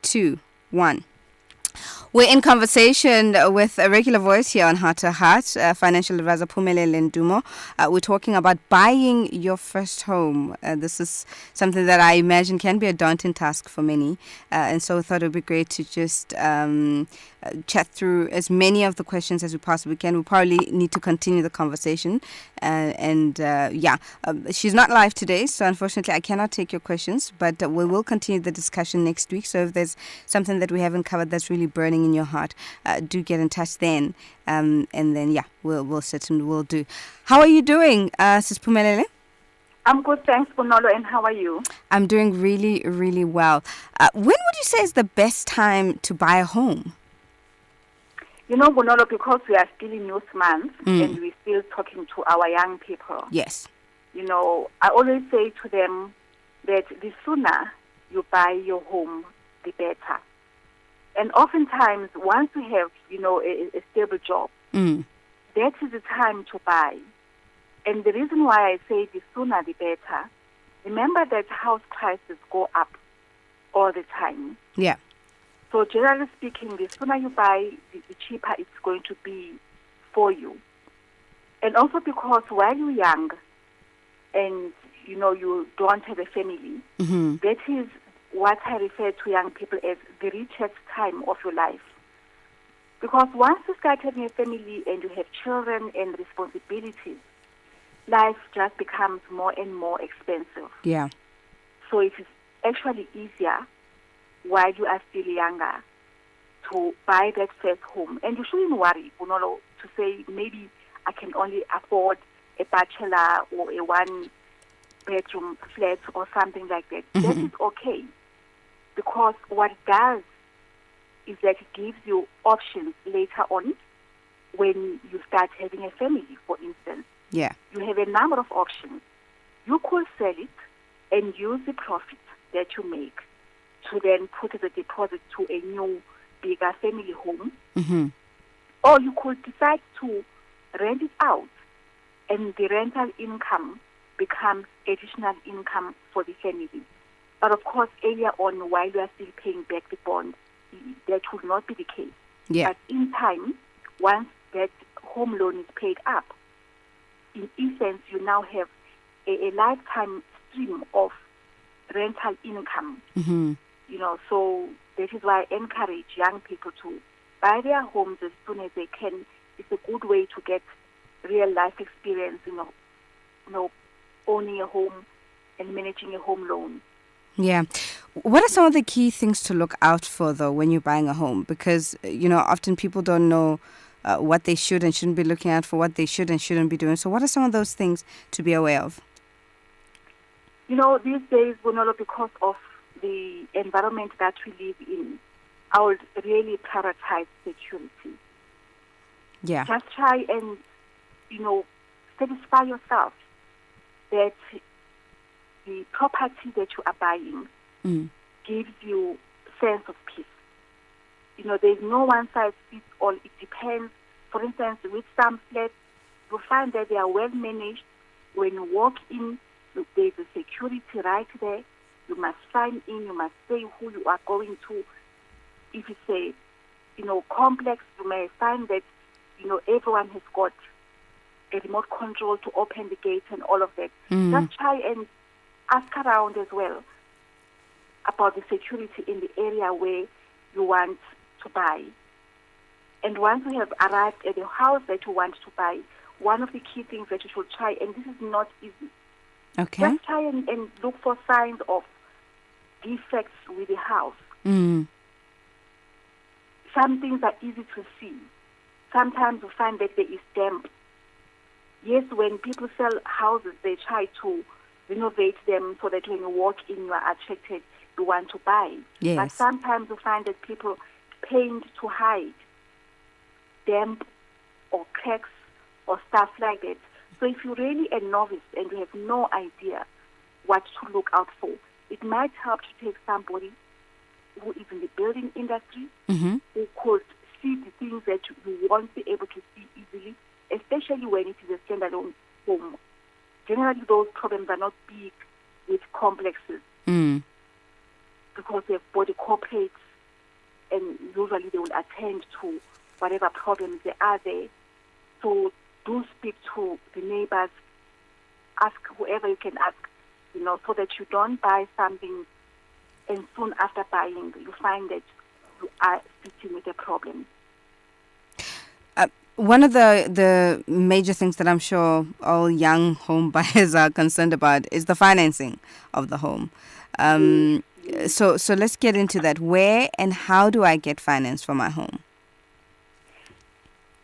2, 1. We're in conversation with a regular voice here on Heart to Heart, financial advisor Phumelele Ndumo. We're talking about buying your first home. This is something that I imagine can be a daunting task for many. And so I thought it would be great to just chat through as many of the questions as we possibly can. We probably need to continue the conversation. She's not live today, so unfortunately I cannot take your questions, but we will continue the discussion next week. So if there's something that we haven't covered that's really burning in your heart, do get in touch then. And then, we'll certainly will do. How are you doing, Sis Phumelele? I'm good, thanks, Bonolo, and how are you? I'm doing really, really well. When would you say is the best time to buy a home? You know, Bonolo, because we are still in youth month and we're still talking to our young people. Yes. You know, I always say to them that the sooner you buy your home, the better. And oftentimes, once you have, a stable job, that is the time to buy. And the reason why I say the sooner the better, remember that house prices go up all the time. Yeah. So generally speaking, the sooner you buy, the cheaper it's going to be for you. And also because while you're young and, you don't have a family, that is what I refer to young people as the richest time of your life. Because once you start having a family and you have children and responsibilities, life just becomes more and more expensive. Yeah. So it is actually easier while you are still younger to buy that first home. And you shouldn't worry, Bonolo, to say maybe I can only afford a bachelor or a one-bedroom flat or something like that. That is okay. Because what it does is that it gives you options later on when you start having a family, for instance. Yeah. You have a number of options. You could sell it and use the profit that you make to then put as a deposit to a new, bigger family home. Or you could decide to rent it out, and the rental income becomes additional income for the family. But of course, earlier on, while you are still paying back the bond, that would not be the case. Yeah. But in time, once that home loan is paid up, in essence, you now have a lifetime stream of rental income. So that is why I encourage young people to buy their homes as soon as they can. It's a good way to get real life experience, owning a home and managing a home loan. Yeah. What are some of the key things to look out for, though, when you're buying a home? Because, often people don't know what they should and shouldn't be looking out for, what they should and shouldn't be doing. So what are some of those things to be aware of? These days, Bonolo, because of the environment that we live in, I would really prioritize security. Yeah. Just try and, satisfy yourself that the property that you are buying gives you sense of peace. There's no one size fits all. It depends. For instance, with some flats, you find that they are well managed. When you walk in, there's a security right there. You must sign in. You must say who you are going to. If it's a, complex, you may find that, everyone has got a remote control to open the gate and all of that. Just try and ask around as well about the security in the area where you want to buy. And once you have arrived at the house that you want to buy, one of the key things that you should try, and this is not easy, just try and look for signs of defects with the house. Some things are easy to see. Sometimes you find that there is damp. Yes, when people sell houses, they try to renovate them so that when you walk in, you are attracted, you want to buy. Yes. But sometimes you find that people paint to hide damp or cracks or stuff like that. So if you're really a novice and you have no idea what to look out for, it might help to take somebody who is in the building industry, who could see the things that you won't be able to see easily, especially when it is a standalone home. Generally, those problems are not big with complexes because they have body corporates, and usually they will attend to whatever problems there are there. So do speak to the neighbors, ask whoever you can ask, so that you don't buy something and soon after buying you find that you are sitting with a problem. One of the major things that I'm sure all young home buyers are concerned about is the financing of the home. So let's get into that. Where and how do I get finance for my home?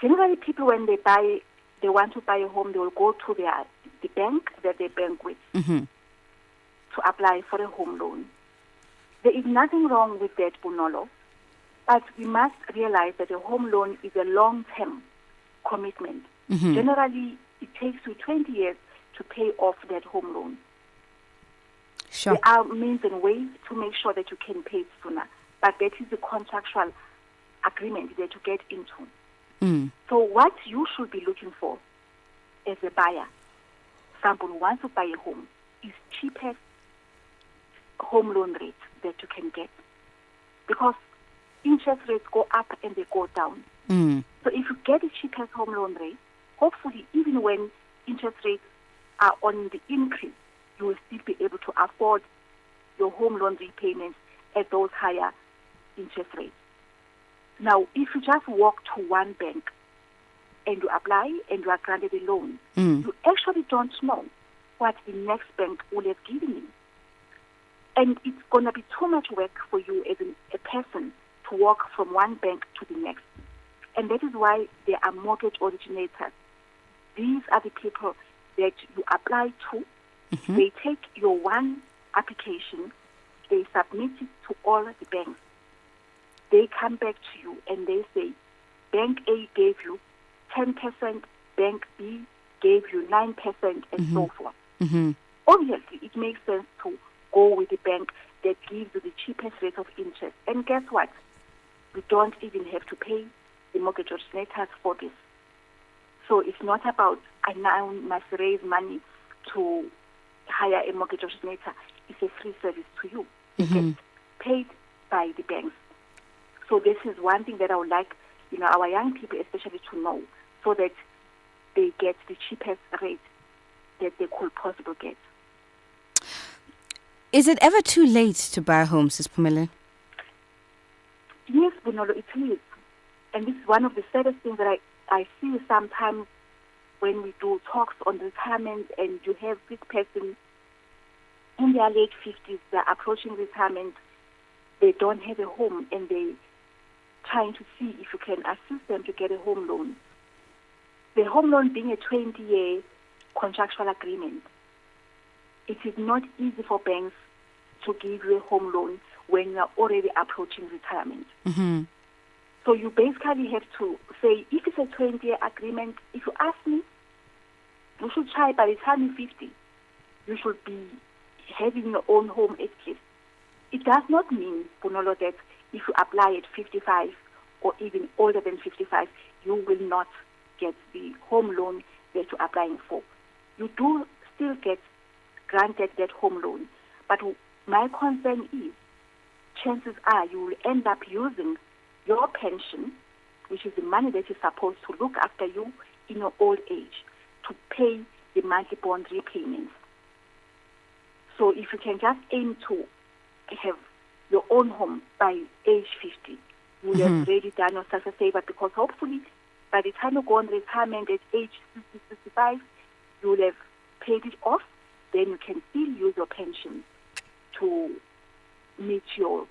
Generally, people, when they want to buy a home, they will go to the bank that they bank with to apply for a home loan. There is nothing wrong with that, Bonolo, but we must realize that a home loan is a long-term commitment. Generally, it takes you 20 years to pay off that home loan. Sure. There are means and ways to make sure that you can pay sooner, but that is the contractual agreement that you get into. So what you should be looking for as a buyer, someone who wants to buy a home, is cheapest home loan rate that you can get. Because interest rates go up and they go down. So if you get the cheapest home loan rate, hopefully even when interest rates are on the increase, you will still be able to afford your home loan repayments at those higher interest rates. Now, if you just walk to one bank and you apply and you are granted a loan, you actually don't know what the next bank will have given you. And it's going to be too much work for you as a person to walk from one bank to the next. And that is why there are mortgage originators. These are the people that you apply to. They take your one application, they submit it to all the banks. They come back to you and they say, Bank A gave you 10%, Bank B gave you 9%, and so forth. Obviously, it makes sense to go with the bank that gives you the cheapest rate of interest. And guess what? We don't even have to pay the mortgage originators for this. So it's not about, I now must raise money to hire a mortgage originator. It's a free service to you. You get paid by the banks. So this is one thing that I would like, our young people especially to know, so that they get the cheapest rate that they could possibly get. Is it ever too late to buy a home, Sis Pumele? Yes, Bonolo, it is. And this is one of the saddest things that I see sometimes when we do talks on retirement, and you have this person in their late 50s, they're approaching retirement, they don't have a home, and they're trying to see if you can assist them to get a home loan. The home loan being a 20-year contractual agreement, it is not easy for banks to give you a home loan when you are already approaching retirement. So you basically have to say, if it's a 20-year agreement, if you ask me, you should try by the time you're 50, you should be having your own home at least. It does not mean, Bonolo, that if you apply at 55 or even older than 55, you will not get the home loan that you're applying for. You do still get granted that home loan. But my concern is, chances are you will end up using your pension, which is the money that is supposed to look after you in your old age, to pay the monthly bond repayments. So if you can just aim to have your own home by age 50, you will have already done yourself a favor, because hopefully by the time you go on retirement at age 60, 65, you will have paid it off. Then you can still use your pension to meet your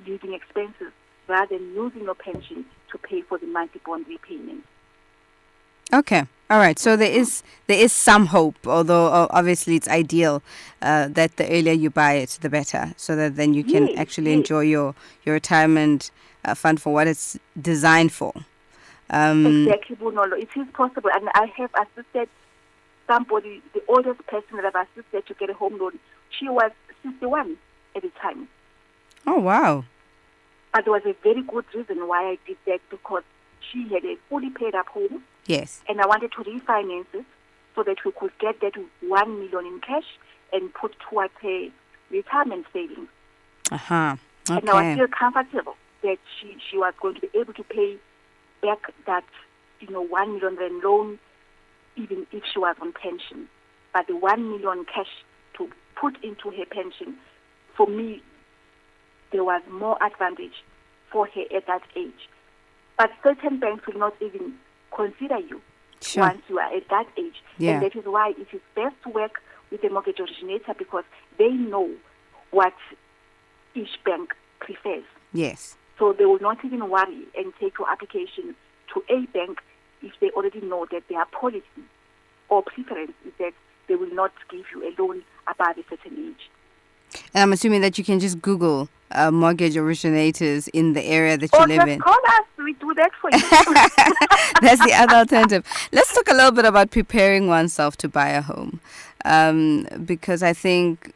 living expenses, rather than using your pension to pay for the monthly bond repayment. Okay. All right. So there is some hope, although obviously it's ideal that the earlier you buy it, the better, so that then you can actually enjoy your retirement fund for what it's designed for. Exactly, Bonolo. It is possible. And I have assisted somebody, the oldest person that I've assisted to get a home loan. She was 61 at the time. Oh, wow. But there was a very good reason why I did that, because she had a fully paid up home. Yes. And I wanted to refinance it so that we could get that 1 million in cash and put towards her retirement savings. Okay. And I was still comfortable that she was going to be able to pay back that, 1 million rand loan, even if she was on pension. But the 1 million cash to put into her pension, for me, there was more advantage for her at that age. But certain banks will not even consider you once you are at that age. Yeah. And that is why it is best to work with a mortgage originator, because they know what each bank prefers. Yes. So they will not even worry and take your application to a bank if they already know that their policy or preference is that they will not give you a loan above a certain age. And I'm assuming that you can just Google mortgage originators in the area that you live in. Call us. We do that for you. That's the other alternative. Let's talk a little bit about preparing oneself to buy a home. Because I think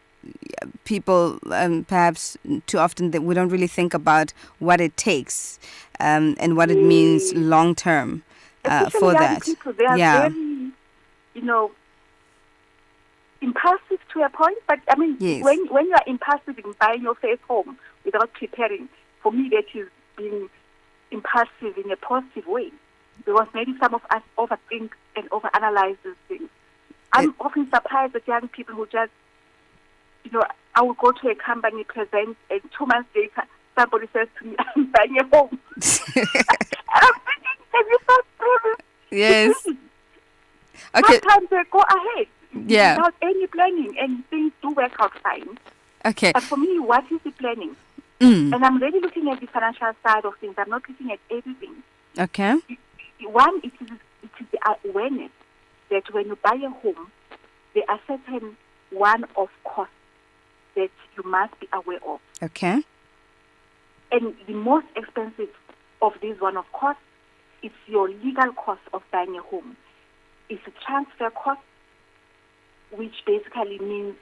people perhaps too often that we don't really think about what it takes and what it means long term for that. People, they are very, impulsive to a point. But I mean, when you are impulsive in buying your first home without preparing, for me that is being impulsive in a positive way. Because maybe some of us overthink and overanalyze these things. I'm often surprised at young people who just, I will go to a company, present, and 2 months later, somebody says to me, I'm buying a home. And I'm thinking, have you thought through this? Yes. Okay. Sometimes they go ahead Yeah. without any planning, and things do work out fine. Okay. But for me, what is the planning? And I'm really looking at the financial side of things. I'm not looking at everything. Okay. One, it is the awareness that when you buy a home, there are certain one-off costs that you must be aware of. Okay. And the most expensive of these one-off costs is your legal cost of buying a home. It's a transfer cost, which basically means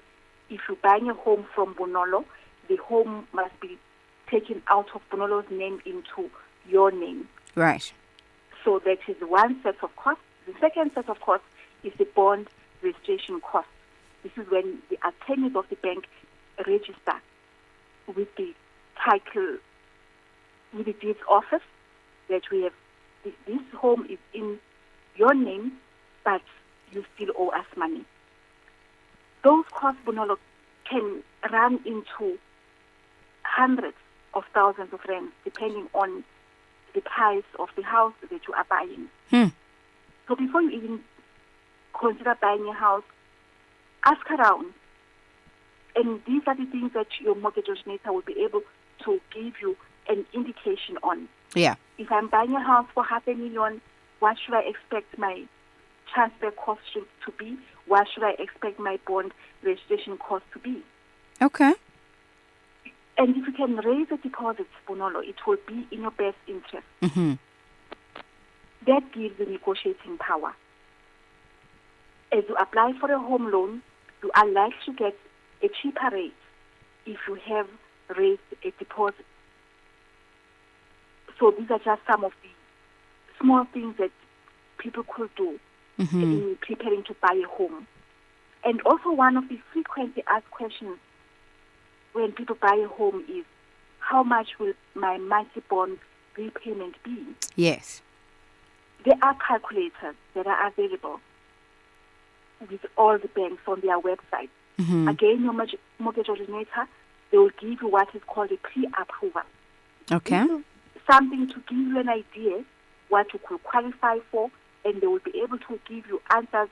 if you're buying a home from Bonolo, the home must be taken out of Bonolo's name into your name. Right. So that is one set of costs. The second set of costs is the bond registration cost. This is when the attorneys of the bank register with the title, with the deeds office, that we have, this home is in your name, but you still owe us money. Those costs, Bonolo, can run into hundreds of thousands of rands, depending on the price of the house that you are buying. So before you even consider buying a house, ask around. And these are the things that your mortgage originator will be able to give you an indication on. Yeah. If I'm buying a house for 500,000, what should I expect my transfer cost to be? What should I expect my bond registration cost to be? Okay. And if you can raise the deposits, Bonolo, it will be in your best interest. Mm-hmm. That gives you negotiating power. As you apply for a home loan, you are likely to get a cheaper rate if you have raised a deposit. So these are just some of the small things that people could do in preparing to buy a home. And also one of the frequently asked questions when people buy a home is, how much will my monthly bond repayment be? Yes. There are calculators that are available with all the banks on their website. Again, your mortgage originator, they will give you what is called a pre-approval. Okay. This is something to give you an idea what you could qualify for, and they will be able to give you answers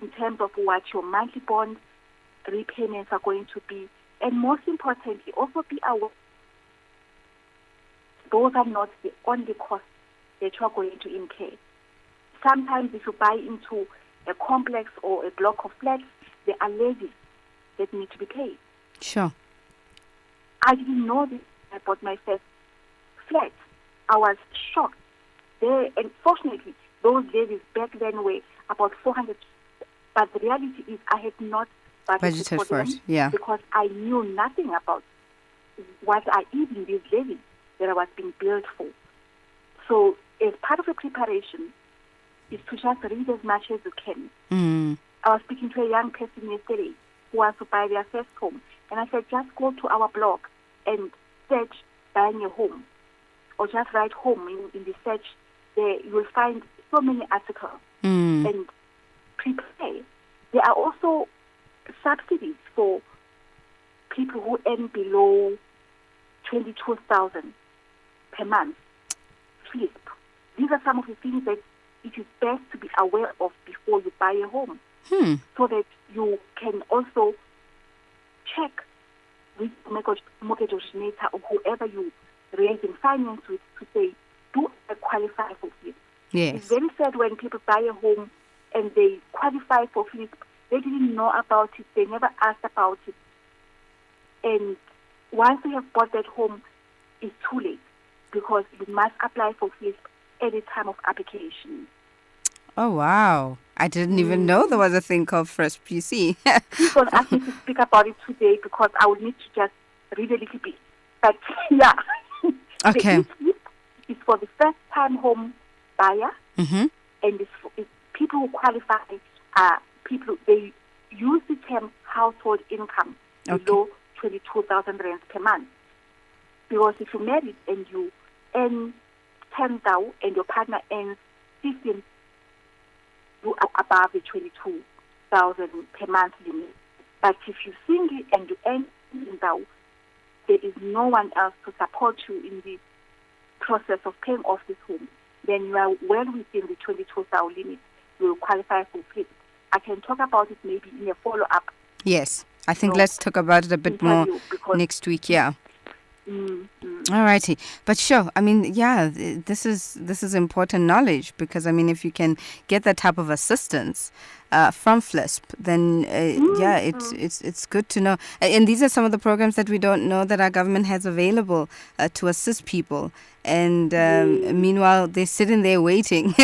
in terms of what your monthly bond repayments are going to be. And most importantly, also be aware those are not the only costs that you are going to incur. Sometimes if you buy into a complex or a block of flats, there are levies that need to be paid. Sure. I didn't know this when I bought my first flat. I was shocked. And fortunately, those levies back then were about 400. But the reality is I had not budgeted for them because I knew nothing about what are even these levies that I was being billed for. So as part of the preparation is to just read as much as you can. I was speaking to a young person yesterday who wants to buy their first home. And I said, just go to our blog and search buying a home. or just write home in the search, there you will find so many articles and prepare. There are also subsidies for people who earn below 22,000 per month. FLISP. These are some of the things that it is best to be aware of before you buy a home, so that you can also check with mortgage originator or whoever you raise in finance with to say, do I qualify for FLISP? Yes. It's very sad when people buy a home and they qualify for FLISP. They didn't know about it. They never asked about it. And once you have bought that home, it's too late because you must apply for FLISP at the time of application. Oh, wow. I didn't even know there was a thing called FLISP, you see. Please don't ask me to speak about it today because I will need to just read a little bit. But yeah. Okay. The FLISP is for the first-time home buyer, and it's people who qualify are people, they use the term household income below 22,000 rands per month. Because if you're married and you earn 10,000 and your partner earns 15, you are above the 22,000 per month limit. But if you're single and you earn 15,000, there is no one else to support you in the process of paying off this home, then you are well within the 22,000 limit. You will qualify for FLISP. I can talk about it maybe in a follow-up. Yes. I think let's talk about it a bit more next week, yeah. All righty. But sure, I mean, yeah, this is important knowledge because, I mean, if you can get that type of assistance from FLISP, then, it's good to know. And these are some of the programs that we don't know that our government has available to assist people. And meanwhile, they're sitting there waiting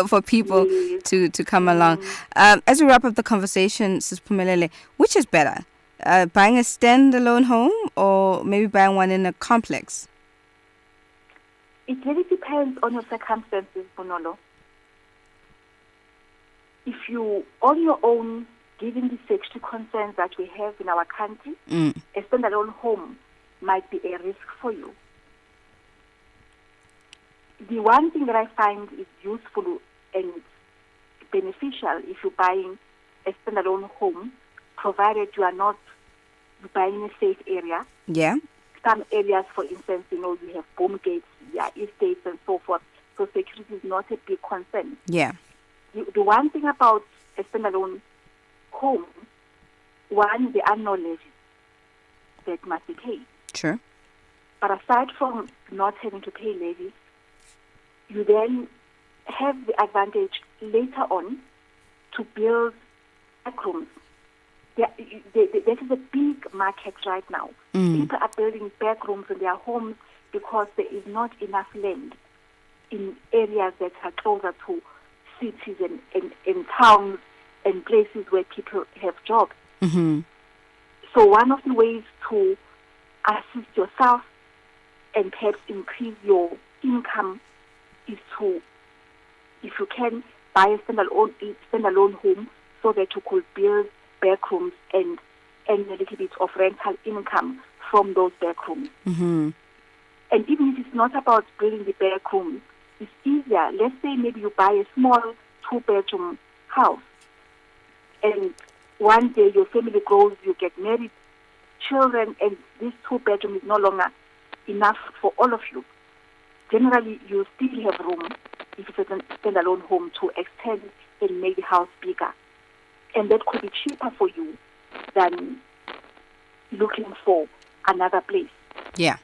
for people to come along. As we wrap up the conversation, Sis Phumelele, which is better? Buying a standalone home or maybe buying one in a complex? It really depends on your circumstances, Bonolo. If you, on your own, given the safety concerns that we have in our country, a standalone home might be a risk for you. The one thing that I find is useful and beneficial if you're buying a standalone home, provided you are not buying a safe area. Yeah. Some areas, for instance, you have boom gates, estates and so forth. So security is not a big concern. Yeah. The one thing about a standalone home, one, there are no levies that must be paid. Sure. But aside from not having to pay levies, you then have the advantage later on to build backrooms. This is a big market right now. People are building backrooms in their homes because there is not enough land in areas that are closer to cities and towns and places where people have jobs. So one of the ways to assist yourself and perhaps increase your income is to, if you can, buy a standalone home so that you could build backrooms and earn a little bit of rental income from those backrooms. And even if it's not about building the backrooms, it's easier. Let's say maybe you buy a small 2-bedroom house and one day your family grows, you get married, children, and this 2-bedroom is no longer enough for all of you. Generally, you still have room, if it's a standalone home, to extend and make the house bigger. And that could be cheaper for you than looking for another place. Yeah.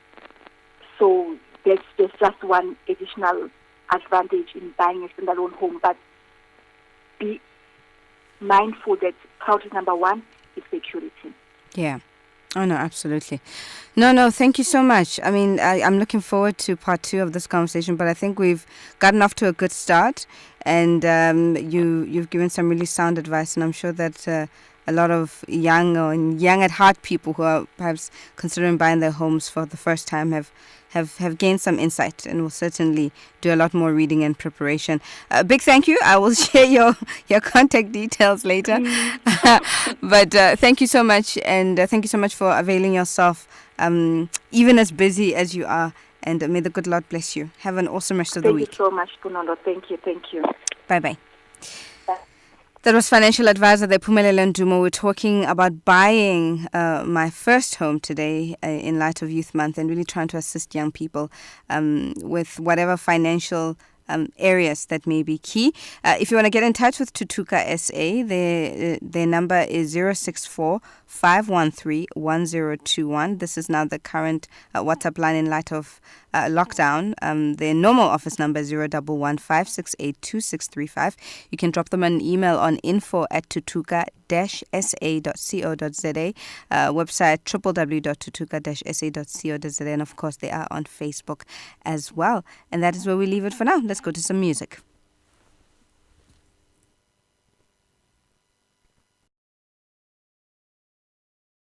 So there's just one additional advantage in buying a standalone home, but be mindful that priority number one is security. Yeah. Oh, no, absolutely. No, thank you so much. I mean, I'm looking forward to part 2 of this conversation, but I think we've gotten off to a good start, and you've given some really sound advice, and I'm sure that a lot of young at heart people who are perhaps considering buying their homes for the first time have gained some insight and will certainly do a lot more reading and preparation. A big thank you. I will share your contact details later. But thank you so much, and thank you so much for availing yourself, even as busy as you are, And may the good Lord bless you. Have an awesome rest of the week. Thank you so much, Punondo. Thank you. Bye-bye. That was financial advisor Phumelele Ndumo. We're talking about buying my first home today in light of Youth Month, and really trying to assist young people with whatever financial areas that may be key. If you want to get in touch with Tutuka SA, their number is 064-513-1021. This is now the current WhatsApp line in light of lockdown. Their normal office number is 011-568-2635. You can drop them an email on info@tutuka-sa.co.za, website www.tutuka-sa.co.za, and of course they are on Facebook as well. And that is where we leave it for now. Let's go to some music.